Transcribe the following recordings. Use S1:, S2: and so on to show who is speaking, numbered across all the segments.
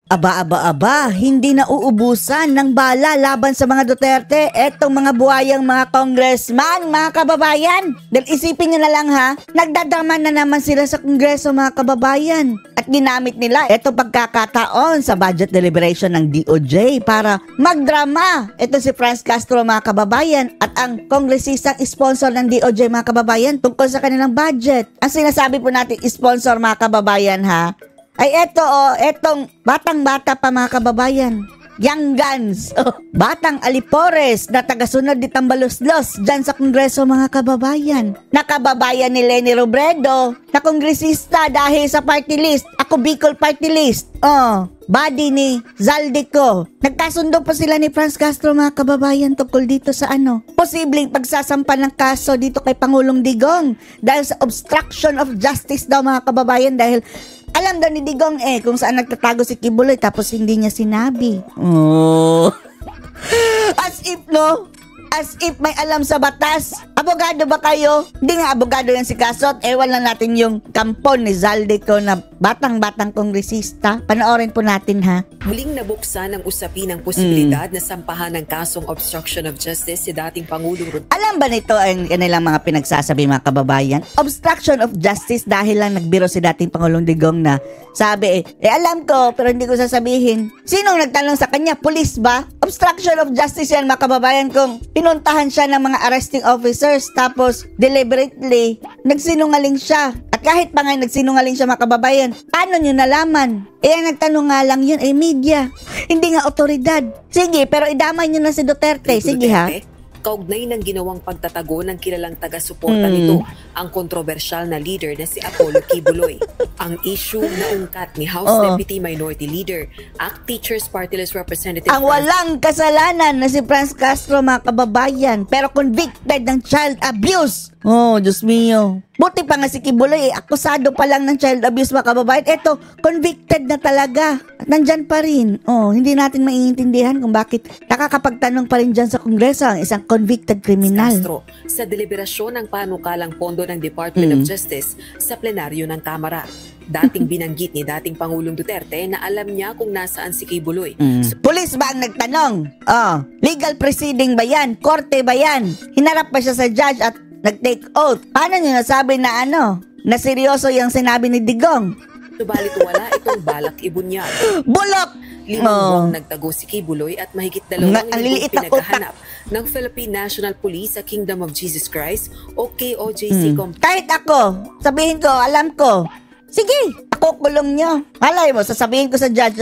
S1: Aba, hindi na uubusan ng bala laban sa mga Duterte etong mga buhayang mga congressman, mga kababayan. Dahil isipin nyo na lang ha, nagdadama na naman sila sa kongreso mga kababayan. At ginamit nila itong pagkakataon sa budget deliberation ng DOJ para magdrama. Ito si Franz Castro mga kababayan at ang kongresistang sponsor ng DOJ mga kababayan tungkol sa kanilang budget. Ang sinasabi po natin sponsor mga kababayan ha, ay etong batang-bata pa mga kababayan. Young Guns, batang Alipores na tagasunod ni Tambaloslos dyan sa kongreso mga kababayan. Nakababayan ni Leni Robredo na kongresista dahil sa party list. Ako Bicol party list. Body ni Zaldico. Nagkasundo pa sila ni Franz Castro mga kababayan tungkol dito sa posibleng pagsasampa ng kaso dito kay Pangulong Digong dahil sa obstruction of justice daw mga kababayan dahil alam daw ni Digong kung saan nagtatago si Kibuloy tapos hindi niya sinabi. As if may alam sa batas. Abogado ba kayo? Hindi nga abogado yan si Kasot. Ewan lang natin yung kampon ni Zaldico na batang-batang kongresista. Panoorin po natin ha.
S2: Muling nabuksan ang usapin ng posibilidad na sampahan ng kasong obstruction of justice si dating Pangulong Rodrigo.
S1: Alam ba nito ang kanilang mga pinagsasabi mga kababayan? Obstruction of justice dahil lang nagbiro si dating Pangulong Digong na sabi alam ko pero hindi ko sasabihin. Sinong nagtanong sa kanya? Pulis ba? Obstruction of justice yan mga kababayan kung pinuntahan siya ng mga arresting officers tapos deliberately nagsinungaling siya. At kahit pa nga nagsinungaling siya mga kababayan, paano nyo nalaman? Nagtanong nga lang yun, media. Hindi nga otoridad. Sige, pero idamay nyo na si Duterte. Sige ha.
S2: Kaugnay ng ginawang pagtatago ng kilalang taga-suporta nito, ang kontrobersyal na leader na si Apollo Kibuloy. Ang issue na ungkat ni House Deputy Minority Leader, ACT Teachers Party List Representative
S1: ang walang kasalanan na si Franz Castro mga kababayan pero convicted ng child abuse. Diyos mio. Buti pa nga si Kibuloy akusado pa lang ng child abuse mga kababayan. Eto, convicted na talaga. At nandyan pa rin. Hindi natin maiintindihan kung bakit nakakapagtanong pa rin dyan sa Kongreso ang isang convicted criminal.
S2: Castro, sa deliberasyon ng panukalang pondo ng Department of Justice sa plenaryo ng Kamara. Dating binanggit ni dating Pangulong Duterte na alam niya kung nasaan si Kibuloy.
S1: Pulis ba ang nagtanong? Legal proceeding ba yan? Korte ba yan? Hinarap ba siya sa judge at nag-take oath? Paano nyo nasabi na na seryoso yung sinabi ni Digong?
S2: Subalit wala itong balak ibunyag.
S1: Bulok!
S2: Limang nagtago si Kibuloy at mahigit 2 linggo pinaghahanap ng Philippine National Police sa Kingdom of Jesus Christ o KOJC
S1: Kahit ako, sabihin ko, alam ko, sige, ako kulong nyo. Malay mo, sasabihin ko sa judge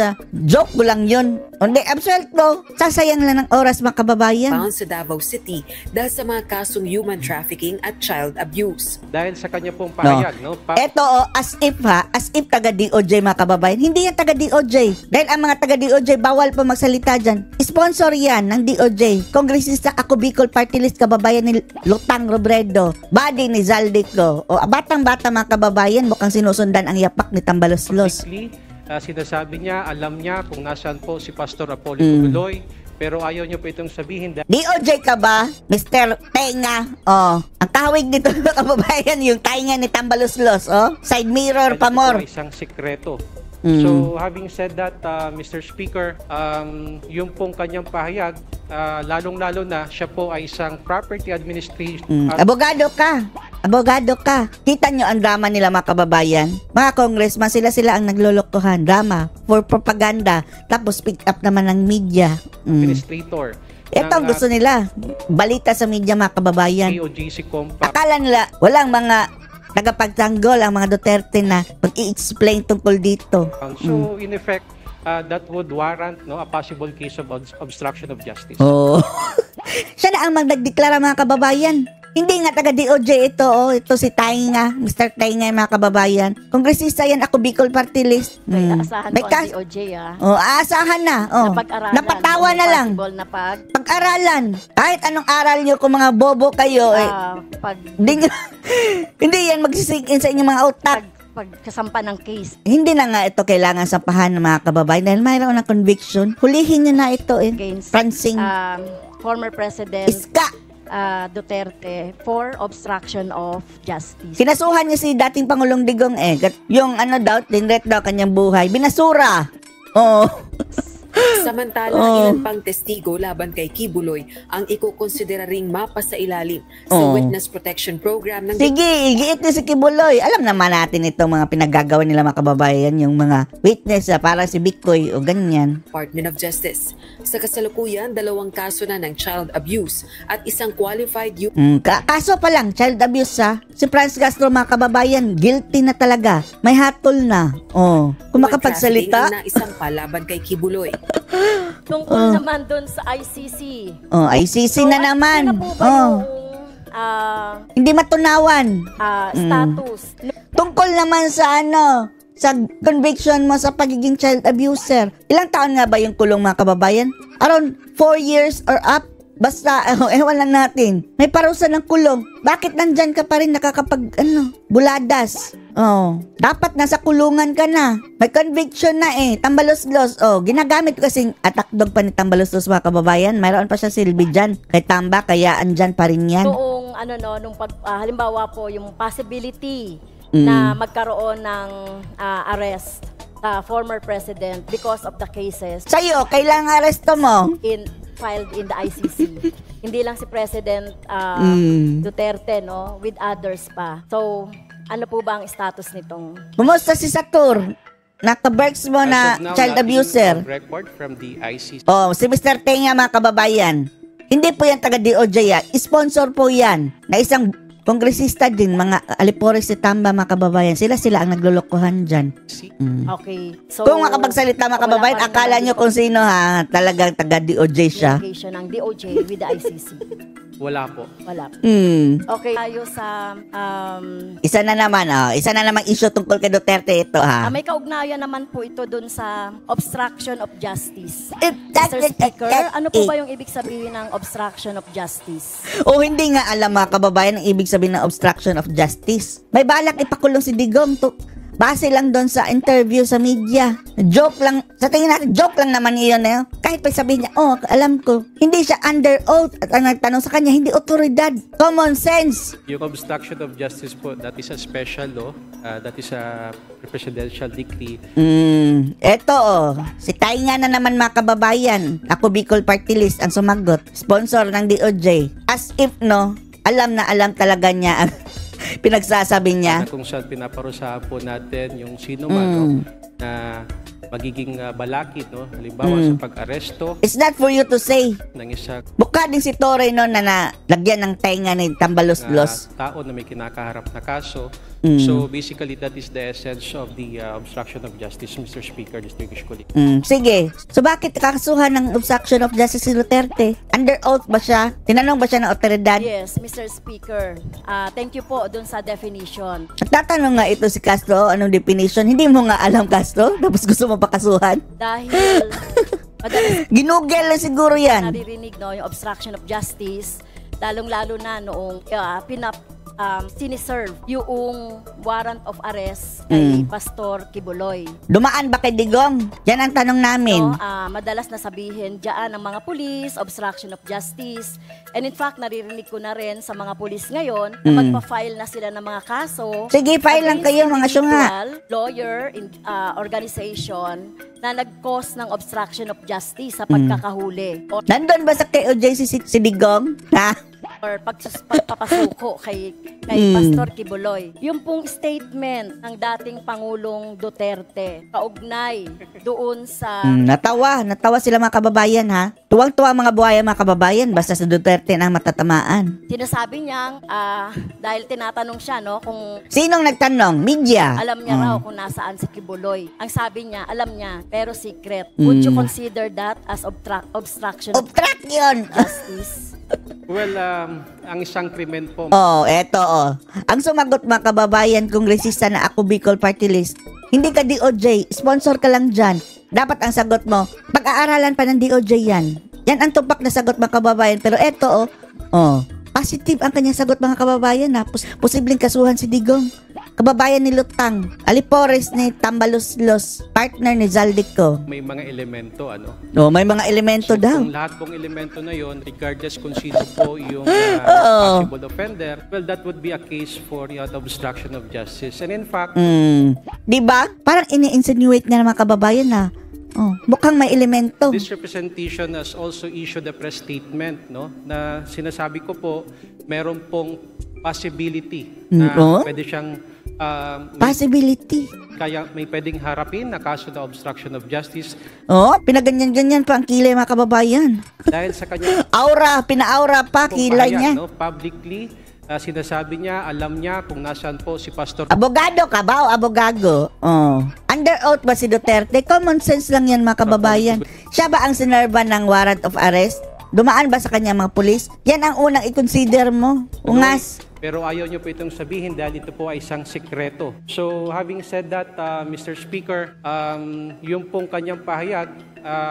S1: joke ko lang yun. Hindi, absuelto. Sasayang lang ng oras mga kababayan.
S2: Found sa Davao City dahil sa mga kasong human trafficking at child abuse.
S3: Dahil sa kanya pong pahayag,
S1: Eto as if taga-DOJ mga kababayan. Hindi yan taga-DOJ. Dahil ang mga taga-DOJ bawal pa magsalita dyan. Sponsor yan ng DOJ. Kongresista ako Bicol Party List kababayan ni Lutang Robredo. Body ni Zaldico. Batang-bata mga kababayan mukhang sinusundan ang yapak ni Tambaloslos.
S3: Sinasabi niya, alam niya kung nasaan po si Pastor Apollo Kibuloy, pero ayaw niyo po itong sabihin.
S1: DOJ ka ba, Mr. Tenga? Ang kahawig nito mga kababayan, yung tainga ni Tambaloslos, side mirror pa more.
S3: Isang sikreto. So, having said that, Mr. Speaker, yung pong kanyang pahayag, lalong-lalo na siya po ay isang property administration.
S1: Abogado ka. Kita nyo ang drama nila mga kababayan. Mga congressman, sila ang naglolokohan. Drama for propaganda. Tapos pick up naman ng media.
S3: Administrator.
S1: Ito ang gusto nila. Balita sa media mga kababayan.
S3: KOJC Compact.
S1: Akala nila walang mga tagapagtanggol ang mga Duterte na mag-i-explain tungkol dito.
S3: So, in effect, that would warrant a possible case of obstruction of justice.
S1: Siya na ang nagdeklara mga kababayan. Hindi nga taga-DOJ ito, ito si Tainga, Mr. Tainga mga kababayan. Kongresista yan, ako Bicol Party List.
S4: Aasahan ko ang DOJ
S1: aasahan na. Napatawa na lang. Pag-aralan. Kahit anong aral nyo kung mga bobo kayo, hindi yan magsisingin sa inyong mga utak.
S4: Pagkasampa ng case.
S1: Hindi na nga ito kailangan sampahan ng mga kababayan dahil mayroon ng conviction. Hulihin nyo na ito Francine.
S4: Former President
S1: Iska
S4: Duterte for obstruction of justice.
S1: Kinasuhan niya si dating Pangulong Digong yung tinret daw kanyang buhay. Binasura. Oo.
S2: Samantala, ilan pang testigo laban kay Kibuloy ang ikukonsidera ring mapa sa ilalim sa Witness Protection Program ng
S1: Sige, igiit ni si Kibuloy. Alam naman natin itong mga pinagagawa nila mga kababayan, yung mga witness para si Bikoy o ganyan.
S2: Department of Justice. Sa kasalukuyan, 2 kaso na ng child abuse at isang qualified youth
S1: Kaso pa lang, child abuse Si Franz Castro mga kababayan, guilty na talaga. May hatol na. Kung makapagsalita.
S2: na isang palaban kay Kibuloy.
S4: Tungkol naman dun sa ICC.
S1: ICC na naman.
S4: Ano po ba yung
S1: Hindi matunawan.
S4: status?
S1: Tungkol naman sa sa conviction mo sa pagiging child abuser. Ilang taon nga ba yung kulong mga kababayan? Around 4 years or up? Basta, ewan lang natin. May parusa ng kulong. Bakit nandyan ka pa rin buladas? Dapat nasa kulungan ka na. May conviction na Tambalos-los. Ginagamit kasing attack dog pa ni Tambalos-los mga kababayan. Mayroon pa siya silbi dyan. Kay Tamba, kaya andyan pa rin yan.
S4: Noong halimbawa po yung possibility na magkaroon ng arrest sa former president because of the cases
S1: Sa'yo, kailangan aresto mo.
S4: filed in the ICC. Hindi lang si President Duterte, no? With others pa. So, ano po ba ang status nitong?
S1: Kumusta si Satur? Naka-berks mo na child abuser.
S3: Record from the ICC.
S1: Si Mr. Tenga mga kababayan. Hindi po yan taga DOJ. Sponsor po yan na isang kongresista din, mga alipores si Tamba mga kababayan. Sila ang naglulukuhan dyan.
S4: Okay. So,
S1: Kung makapagsalita mga kababayan, akala nyo kung sino talagang taga DOJ siya.
S4: Allegation ng DOJ with the ICC.
S3: Wala po.
S4: Wala. Okay, tayo sa
S1: Isa na naman issue tungkol kay Duterte ito
S4: may kaugnayan naman po ito dun sa obstruction of justice.
S1: Mr.
S4: Mr. Speaker, ano po ba yung ibig sabihin ng obstruction of justice?
S1: Hindi nga alam mga kababayan ang ibig sabihin ng obstruction of justice. May balak ipakulong si Digong base lang doon sa interview sa media. Joke lang. Sa tingin natin, joke lang naman iyon. Kahit pa sabihin niya, alam ko, hindi siya under oath. At ang nagtanong sa kanya, hindi otoridad. Common sense.
S3: Yung obstruction of justice po, that is a special law. That is a presidential decree.
S1: Eto si Tainga na naman mga kababayan. Ako Bicol Party List ang sumagot. Sponsor ng DOJ. As if alam na alam talaga niya ang pinagsasabi niya.
S3: Kung saan pinaparusahan po natin yung sino man na magiging balakid, halimbawa sa pag-aresto
S1: It's not for you to say.
S3: ng isang
S1: Mukha din si Torre na lagyan ng tenga ni Tambalos-los.
S3: tao na may kinakaharap na kaso. So basically, that is the essence of the obstruction of justice, Mr. Speaker, distinguished colleague.
S1: Sige. So bakit kakasuhan ng obstruction of justice si Duterte? Under oath ba siya? Tinanong ba siya ng otoridad?
S4: Yes, Mr. Speaker. Thank you po dun sa definition.
S1: Nagtatanong nga ito si Castro, anong definition? Hindi mo nga alam, Castro? Tapos gusto mo pakasuhan?
S4: Dahil madalas
S1: Ginugel lang siguro yan.
S4: naririnig yung obstruction of justice, lalong-lalo na noong siniserve yung warrant of arrest kay Pastor Kibuloy.
S1: Dumaan ba kay Digong? Yan ang tanong namin.
S4: Madalas na sabihin diyan ng mga pulis, obstruction of justice. And in fact, naririnig ko na rin sa mga pulis ngayon na magpa-file na sila ng mga kaso.
S1: Sige, file lang kayo mga syunga.
S4: Lawyer, organization na nag-cause ng obstruction of justice sa pagkakahuli.
S1: Nandun ba sa KOJ si Digong?
S4: Or pagpapasuko kay Pastor Kibuloy. Yung pong statement ng dating Pangulong Duterte kaugnay doon sa
S1: Natawa sila mga kababayan Tuwang-tuwa mga buhaya mga kababayan basta sa Duterte na matatamaan.
S4: sinasabi niyang dahil tinatanong siya kung
S1: Sinong nagtanong? Media.
S4: alam niya raw kung nasaan si Kibuloy. Ang sabi niya, alam niya, pero secret. Would you consider that as obstruction of
S1: Obstruction!
S4: justice?
S3: Well, ang isang krimen po,
S1: Eto Ang sumagot mga kababayan, kongresista na ako Bicol Party List. Hindi ka DOJ, sponsor ka lang dyan. Dapat ang sagot mo, pag-aaralan pa ng DOJ yan. Yan ang tumpak na sagot mga kababayan. Pero eto positive ang kanyang sagot mga kababayan posibleng kasuhan si Digong. Kababayan ni Lutang, alipores ni Tambalos-los, partner ni Zaldico.
S3: may mga elemento,
S1: May mga elemento daw.
S3: Kung lahat pong elemento na yon, regardless kung sino po yung possible offender, well, that would be a case for obstruction of justice. And in fact,
S1: Di ba? Parang ini-insinuate nga ng mga kababayan Mukhang may elemento.
S3: This representation has also issued a press statement, no, na sinasabi ko po, meron pong possibility na pwede siyang
S1: Possibility.
S3: kaya may pwedeng harapin na kaso na obstruction of justice
S1: Pinaganyan-ganyan pa ang kilay, mga kababayan.
S3: dahil sa kanya
S1: Aura, pinaaura pa kilay
S3: pahayag,
S1: niya.
S3: no, publicly. Sinasabi niya, alam niya kung nasaan po si Pastor.
S1: Abogado ka ba o abogado? Under oath ba si Duterte? Common sense lang yan, mga kababayan. Siya ba ang sinerba ng warrant of arrest? Dumaan ba sa kanya mga pulis? Yan ang unang i-consider mo. Ungas.
S3: Pero ayaw niyo po itong sabihin dahil ito po ay isang sikreto. So having said that, Mr. Speaker, yung pong kanyang pahayag,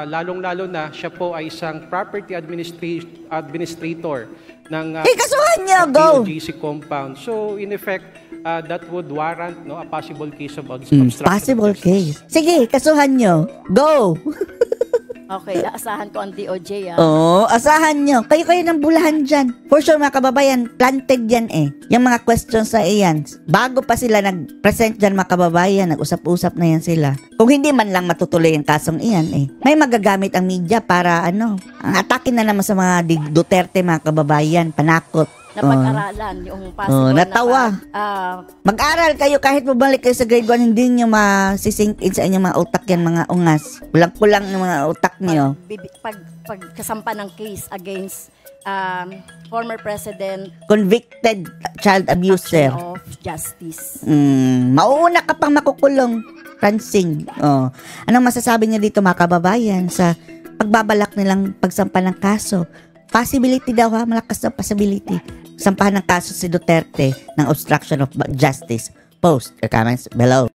S3: lalong-lalo na siya po ay isang property administrator ng
S1: Kasuhan niyo, go!
S3: GC compound. So in effect, that would warrant a possible case of obstruction.
S1: Possible
S3: of justice.
S1: case. Sige, kasuhan niyo. Go!
S4: Okay, aasahan ko ang DOJ
S1: Asahan nyo. Kayo ng bulahan dyan. For sure, mga kababayan, planted yan Yung mga questions na iyan. Bago pa sila nag-present dyan, mga kababayan, nag-usap-usap na yan sila. Kung hindi man lang matutuloy ang kasong iyan may magagamit ang media para ang atake na naman sa mga Duterte, mga kababayan, panakot.
S4: na pag-aralan yung possible
S1: natawa. Mag-aral kayo kahit bumalik kayo sa grade 1, hindi nyo masisink in sa inyong mga utak yan, mga ungas. Kulang-kulang yung mga utak nyo.
S4: Pagkasampa ng case against former President
S1: Convicted child abuser.
S4: of Justice.
S1: Mauuna ka pang makukulong, Francine. Anong masasabi niyo dito, mga kababayan, sa pagbabalak nilang pagsampa ng kaso? Possibility daw malakas na possibility. Sampahan ng kaso si Duterte ng obstruction of justice. Post your comments below.